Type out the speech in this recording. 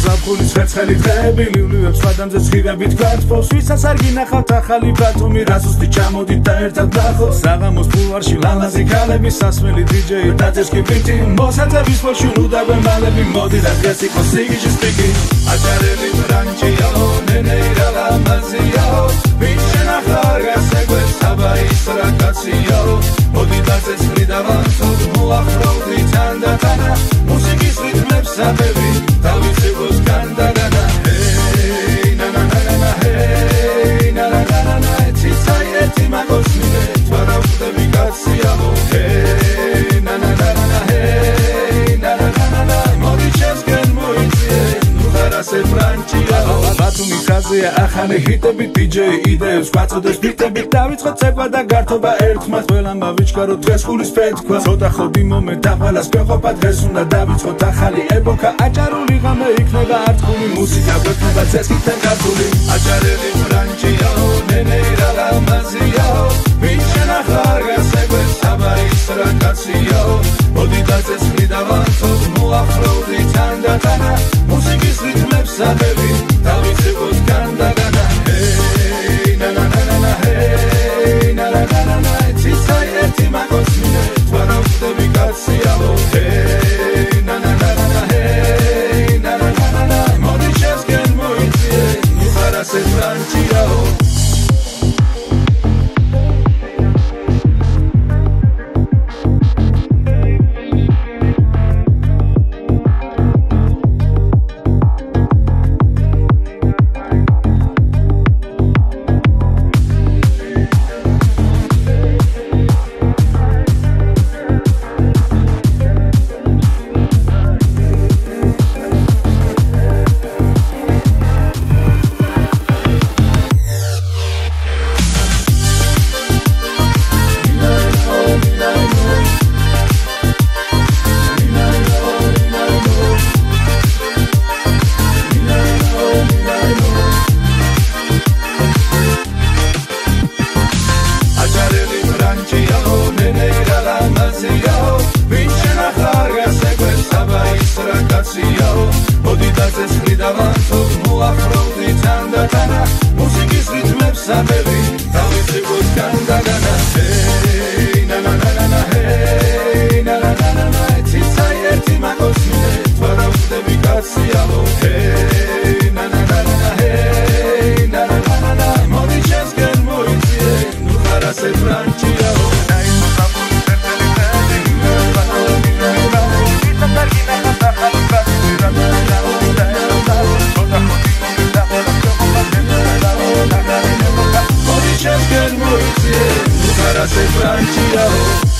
ზაფხულის ვერცხელი დღეები ლივლივებს ვადამზე ცხრილებით გვათბობს ვისაც არ გინახავთ ახალი ბათუმი რასუსტი ჩამოდით და ერთად ვნახოთ საღამოს ბულვარში ლამაზი ქალები სასმელი დიჯეი დაძეს კი ბიტი მოსაძების ფოში უდაბენ მალები მოდი რა დღეს იყოს სიგიჟის პიკი აჭარელი ბრანჩიაო ნენეირა ლამაზიაო ვინ შენახა არ გასეგვეს საბაის რა კაციაო მოდი დაძეს ხრიდა ვანცოდ მოახლოვდი თანდათანა მუსიკის რიტმებს საბები დავიცებოს განდაგანა ჰეი ნა ნა ნა ნა ჰეი ნა ნა ნა ნა ციცაი ერთი მაგოს მინე თვარა ვხდები კაციაო ჰეი ნა ნა ნა ნა ჰეი ნა ნა ნა ნა მოდი ჩემსგენ მოიწიე ნუ ხარასე ბრანჩიაო ბათუმის ხაზია ახალი ჰიტები დიჯეი იდეებს გვაწოდეს ბიტები დავიწყოთ ცეკვა და გართობა ერთხმად ყველამ ვიჩქაროთ დღეს ხულის ფეთქვა ცოტა ხოდი მომენტ ახალას გვეყოფა დღეს უნდა დავიწყოთ ახალი ეპოქა აჭარული ღამე იქნება არტყული მუსიკა გვექნება წესკითთან ქართული აჭარელი ბრანჩიაო ნენეირა ლამაზიაო ვინ შენახა არ გასეგვეს საბაის რა კაციაო მოდი დაძეს ხრიდა ვანცოდ მოახლოვდი თანდათანა მუსიკის რიტმებს საბები დავიცებოთ განდაგანა ჰეი ნა ნა ნა ნა ჰეი ნა ნა ნა ნა ციცაი ერთი მაგოს მინე თვარა ვხდები კაციაო ჰეი ნა ნა ნა ნა ჰეი ნა ნა ნა ნა მოდი ჩემსგენ მოიწიე ნუ ხარასე ბრანჩიაო მოდი დაძეს ხრიდა ვანცოდ მოახლოვდი თანდათანა მუსიკის რიტმებს საბები დავიცებოთ განდაგანა ჰეი ნა ნა ნა ნა ჰეი ნა ნა ნა ნა ციცაი ერთი მაგოს მინე თვარა ვხდები კაციაო ჰეი ნა ნა ნა ნა ჰეი ნა ნა ნა მოდი ჩემსგენ მოიწიე ნუ ხარასე ბრანჩიაო Just get more easy, you gotta say Francia.